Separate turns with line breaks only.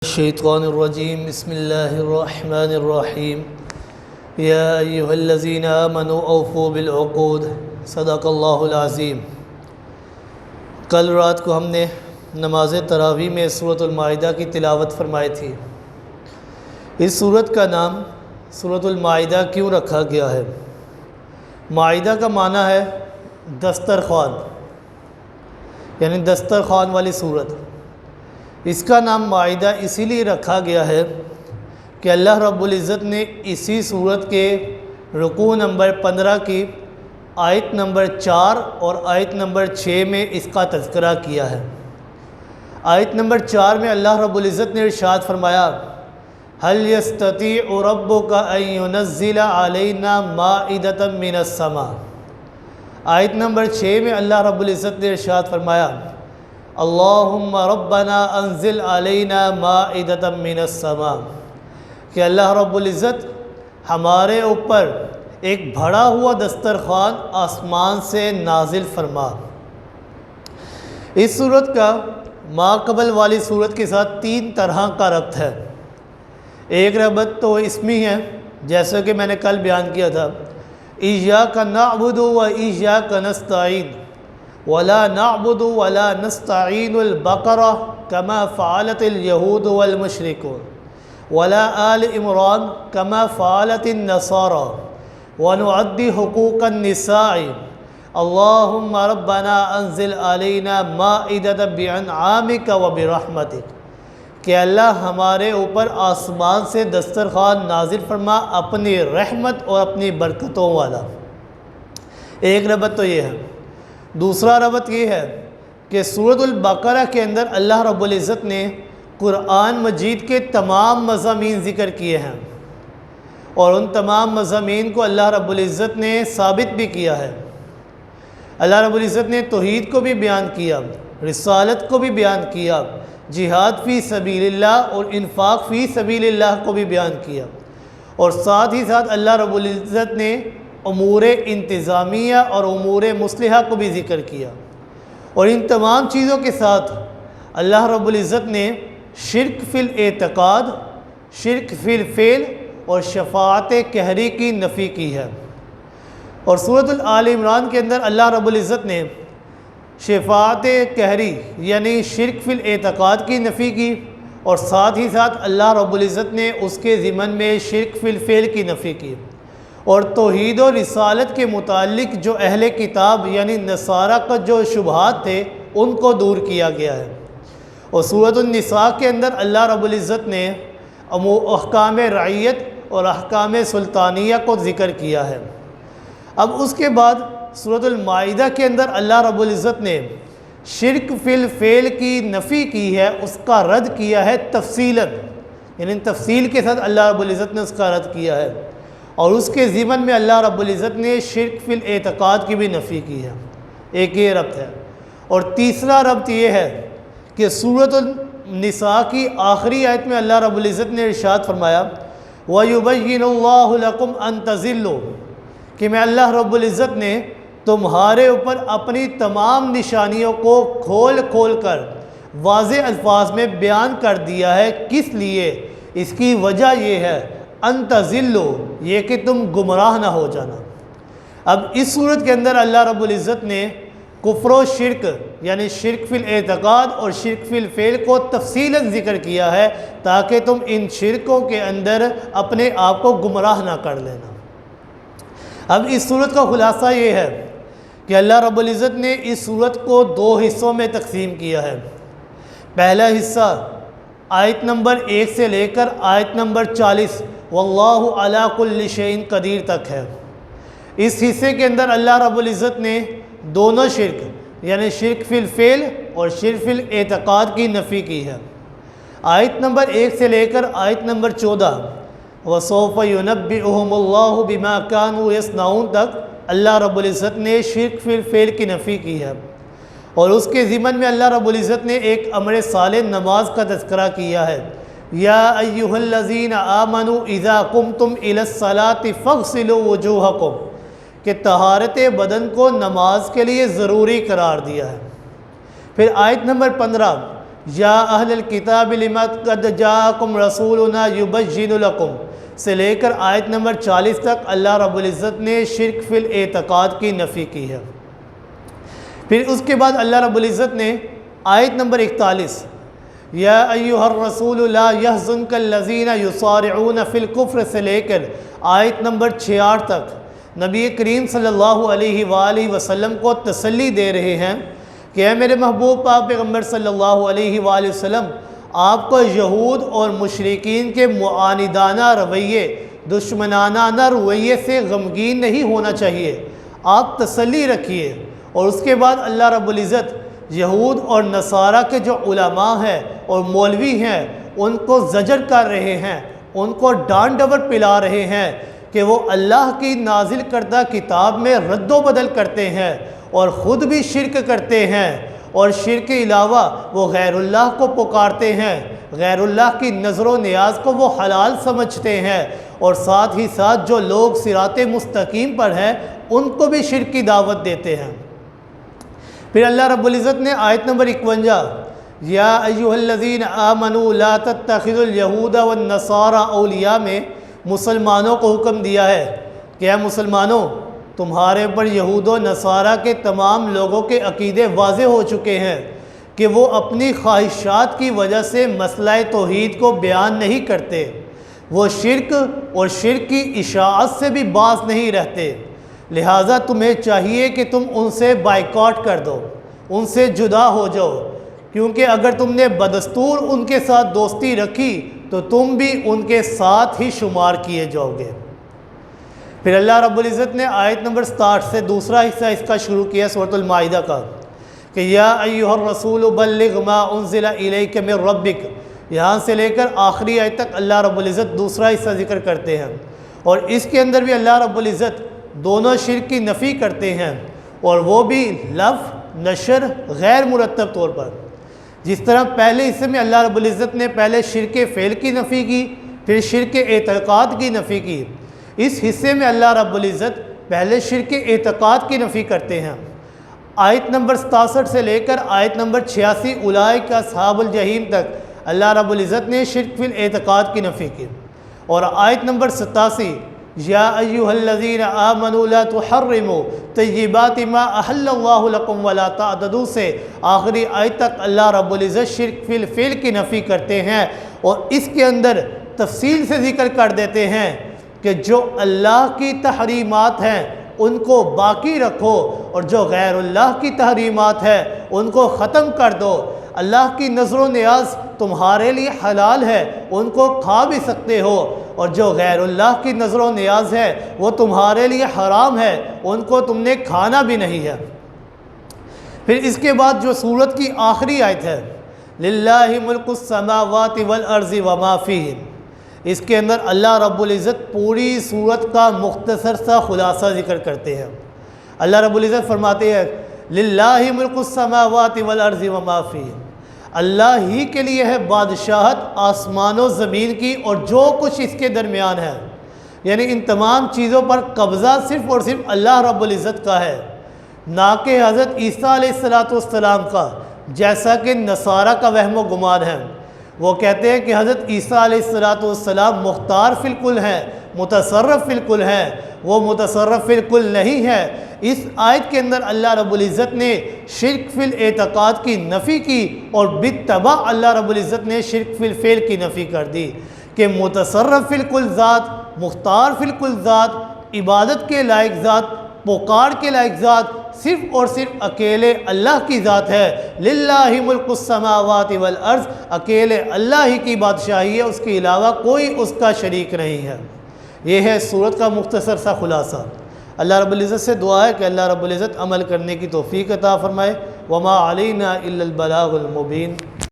الشیطان الرجیم بسم اللہ الرحمن الرحیم یا ایہا الذین آمنوا اوفوا بالعقود صدق اللہ العظیم۔ کل رات کو ہم نے نماز تراویح میں سورۃ المائدہ کی تلاوت فرمائی تھی۔ اس سورت کا نام سورۃ المائدہ کیوں رکھا گیا ہے؟ مائدہ کا معنی ہے دسترخوان، یعنی دسترخوان والی سورت۔ اس کا نام مائدہ اسی لیے رکھا گیا ہے کہ اللہ رب العزت نے اسی سورت کے رکوع نمبر 15 کی آیت نمبر 4 اور آیت نمبر 6 میں اس کا تذکرہ کیا ہے۔ آیت نمبر 4 میں اللہ رب العزت نے ارشاد فرمایا هل يستطيع ربك ان ينزل علينا مائدة من السماء۔ آیت نمبر 6 میں اللہ رب العزت نے ارشاد فرمایا اللہم ربنا انزل علینا مائدۃ من السماء، کہ اللہ رب العزت ہمارے اوپر ایک بھرا ہوا دسترخوان آسمان سے نازل فرما۔ اس صورت کا ما قبل والی صورت کے ساتھ 3 طرح کا ربط ہے۔ ایک ربط تو اسمی ہے، جیسا کہ میں نے کل بیان کیا تھا ایاک نعبد و ایاک نستعین ولا نعبد ولا نستعین البقرہ کما فعلت الیہود والمشرکون ولا آل عمران کما فعلت النصارى ونعدی حقوق النساء اللہم ربنا انزل علینا مائدۃ بانعامک وبرحمتک، کہ اللہ ہمارے اوپر آسمان سے دسترخوان نازل فرما اپنی رحمت اور اپنی برکتوں والا۔ ایک ربط تو یہ ہے۔ دوسرا ربط یہ ہے کہ سورۃ البقرہ کے اندر اللہ رب العزت نے قرآن مجید کے تمام مضامین ذکر کیے ہیں، اور ان تمام مضامین کو اللہ رب العزت نے ثابت بھی کیا ہے۔ اللہ رب العزت نے توحید کو بھی بیان کیا، رسالت کو بھی بیان کیا، جہاد فی سبیل اللہ اور انفاق فی سبیل اللہ کو بھی بیان کیا، اور ساتھ ہی ساتھ اللہ رب العزت نے امور انتظامیہ اور امور مصلحہ کو بھی ذکر کیا۔ اور ان تمام چیزوں کے ساتھ اللہ رب العزت نے شرک فی الاعتقاد، شرک فی الفعل اور شفاعت قہری کی نفی کی ہے۔ اور سورۃ آل عمران کے اندر اللہ رب العزت نے شفاعت قہری یعنی شرک فی الاعتقاد کی نفی کی، اور ساتھ ہی ساتھ اللہ رب العزت نے اس کے ضمن میں شرک فی الفعل کی نفی کی۔ اور توحید و رسالت کے متعلق جو اہل کتاب یعنی نصارہ کا جو شبہات تھے ان کو دور کیا گیا ہے۔ اور سورۃ النساء کے اندر اللہ رب العزت نے احکام رعیت اور احکام سلطانیہ کو ذکر کیا ہے۔ اب اس کے بعد سورۃ المائدہ کے اندر اللہ رب العزت نے شرک فی الفعل کی نفی کی ہے، اس کا رد کیا ہے تفصیلاً، یعنی تفصیل کے ساتھ اللہ رب العزت نے اس کا رد کیا ہے۔ اور اس کے ضمن میں اللہ رب العزت نے شرک فی الاعتقاد کی بھی نفی کی ہے۔ ایک یہ ربط ہے۔ اور تیسرا ربط یہ ہے کہ سورۃ النساء کی آخری آیت میں اللہ رب العزت نے ارشاد فرمایا وَيُبَيِّنُ اللَّهُ لَكُمْ أَن تَضِلُّوا، کہ میں اللہ رب العزت نے تمہارے اوپر اپنی تمام نشانیوں کو کھول کھول کر واضح الفاظ میں بیان کر دیا ہے۔ کس لیے؟ اس کی وجہ یہ ہے ان تضلوا، یہ کہ تم گمراہ نہ ہو جانا۔ اب اس صورت کے اندر اللہ رب العزت نے کفر و شرک یعنی شرک فی الاعتقاد اور شرک فی الفعل کو تفصیلاً ذکر کیا ہے تاکہ تم ان شرکوں کے اندر اپنے آپ کو گمراہ نہ کر لینا۔ اب اس صورت کا خلاصہ یہ ہے کہ اللہ رب العزت نے اس صورت کو 2 حصوں میں تقسیم کیا ہے۔ پہلا حصہ آیت نمبر 1 سے لے کر آیت نمبر 40 واللہ علی کل شیء قدیر تک ہے۔ اس حصے کے اندر اللہ رب العزت نے دونوں شرک یعنی شرک فی الفعل اور شرک فی الاعتقاد کی نفی کی ہے۔ آیت نمبر 1 سے لے کر آیت نمبر 14 وَسَوْفَ يُنَبِّئُهُمُ اللَّهُ بِمَا كَانُوا يَصْنَعُونَ تک اللہ رب العزت نے شرک فی الفعل کی نفی کی ہے۔ اور اس کے ضمن میں اللہ رب العزت نے ایک امر صالح نماز کا تذکرہ کیا ہے۔ یا ایہا الذین آمنوا اذا قمتم الی الصلاۃ فاغسلوا وجوہکم، کہ طہارت بدن کو نماز کے لیے ضروری قرار دیا ہے۔ پھر آیت نمبر 15 یا اہل الکتاب لم قد جاءکم رسولنا یبین لکم سے لے کر آیت نمبر 40 تک اللہ رب العزت نے شرک فی الاعتقاد کی نفی کی ہے۔ پھر اس کے بعد اللہ رب العزت نے آیت نمبر 41 یا ایہا الرسول لا یحزنک الذین یصارعون فی الکفر سے لے کر آیت نمبر 66 تک نبی کریم صلی اللہ علیہ وآلہ وسلم کو تسلی دے رہے ہیں کہ اے میرے محبوب پاک پیغمبر صلی اللہ علیہ وآلہ وسلم، آپ کو یہود اور مشرکین کے معاندانہ رویے، دشمنانہ رویے سے غمگین نہیں ہونا چاہیے، آپ تسلی رکھیے۔ اور اس کے بعد اللہ رب العزت یہود اور نصارہ کے جو علماء ہیں اور مولوی ہیں ان کو زجر کر رہے ہیں، ان کو ڈانٹ ڈپٹ پلا رہے ہیں کہ وہ اللہ کی نازل کردہ کتاب میں رد و بدل کرتے ہیں اور خود بھی شرک کرتے ہیں، اور شرک کے علاوہ وہ غیر اللہ کو پکارتے ہیں، غیر اللہ کی نظر و نیاز کو وہ حلال سمجھتے ہیں، اور ساتھ ہی ساتھ جو لوگ صراط مستقیم پر ہیں ان کو بھی شرک کی دعوت دیتے ہیں۔ پھر اللہ رب العزت نے آیت نمبر 51 یا ایہا الذین آمنوا لا تتخذوا الیہود والنصارى اولیاء میں مسلمانوں کو حکم دیا ہے کہ اے مسلمانوں، تمہارے پر یہود و نصارہ کے تمام لوگوں کے عقیدے واضح ہو چکے ہیں کہ وہ اپنی خواہشات کی وجہ سے مسئلہ توحید کو بیان نہیں کرتے، وہ شرک اور شرک کی اشاعت سے بھی باز نہیں رہتے، لہٰذا تمہیں چاہیے کہ تم ان سے بائیکاٹ کر دو، ان سے جدا ہو جاؤ، کیونکہ اگر تم نے بدستور ان کے ساتھ دوستی رکھی تو تم بھی ان کے ساتھ ہی شمار کیے جاؤ گے۔ پھر اللہ رب العزت نے آیت نمبر 67 سے دوسرا حصہ اس کا شروع کیا سورۃ المائدہ کا کہ یا ایہا الرسول بلغ ما انزل الیک من ربک، یہاں سے لے کر آخری آیت تک اللہ رب العزت دوسرا حصہ ذکر کرتے ہیں، اور اس کے اندر بھی اللہ رب العزت دونوں شرک کی نفی کرتے ہیں، اور وہ بھی لفظ نشر غیر مرتب طور پر۔ جس طرح پہلے حصے میں اللہ رب العزت نے پہلے شرک فعل کی نفی کی، پھر شرک اعتقاد کی نفی کی، اس حصے میں اللہ رب العزت پہلے شرک اعتقاد کی نفی کرتے ہیں۔ آیت نمبر 67 سے لے کر آیت نمبر 86 اولئک اصحاب الجحیم تک اللہ رب العزت نے شرک فی الاعتقاد کی نفی کی، اور آیت نمبر 87 یا ایہا الذین آمنوا لا تحرموا طیبات ما احل اللہ لکم ولا تعتدوا سے آخری آیت تک اللہ رب العزت شرک فی الفعل کی نفی کرتے ہیں، اور اس کے اندر تفصیل سے ذکر کر دیتے ہیں کہ جو اللہ کی تحریمات ہیں ان کو باقی رکھو، اور جو غیر اللہ کی تحریمات ہیں ان کو ختم کر دو۔ اللہ کی نظر و نیاز تمہارے لیے حلال ہے، ان کو کھا بھی سکتے ہو، اور جو غیر اللہ کی نظر و نیاز ہے وہ تمہارے لیے حرام ہے، ان کو تم نے کھانا بھی نہیں ہے۔ پھر اس کے بعد جو سورت کی آخری آیت ہے للہ ملک السماوات والارض وما فیہن، اس کے اندر اللہ رب العزت پوری سورت کا مختصر سا خلاصہ ذکر کرتے ہیں۔ اللہ رب العزت فرماتے ہیں للہ ملک السماوات والارض وما فیہن، اللہ ہی کے لیے ہے بادشاہت آسمان و زمین کی اور جو کچھ اس کے درمیان ہے، یعنی ان تمام چیزوں پر قبضہ صرف اور صرف اللہ رب العزت کا ہے، نہ کہ حضرت عیسیٰ علیہ السلام کا، جیسا کہ نصارہ کا وہم و گمان ہے۔ وہ کہتے ہیں کہ حضرت عیسیٰ علیہ السلام مختار فی الکل ہیں، متصرف فی الکل ہیں، وہ متصرف فی الکل نہیں ہے۔ اس آیت کے اندر اللہ رب العزت نے شرک فی الاعتقاد کی نفی کی، اور بالتبع اللہ رب العزت نے شرک فی الفعل کی نفی کر دی کہ متصرف فی الکل ذات، مختار فی الکل ذات، عبادت کے لائق ذات، پکار کے لائق ذات صرف اور صرف اکیلے اللہ کی ذات ہے۔ للہ ملک السماوات والارض، اکیلے اللہ ہی کی بادشاہی ہے، اس کے علاوہ کوئی اس کا شریک نہیں ہے۔ یہ ہے سورت کا مختصر سا خلاصہ۔ اللہ رب العزت سے دعا ہے کہ اللہ رب العزت عمل کرنے کی توفیق عطا فرمائے۔ وما علینا الا البلاغ المبین۔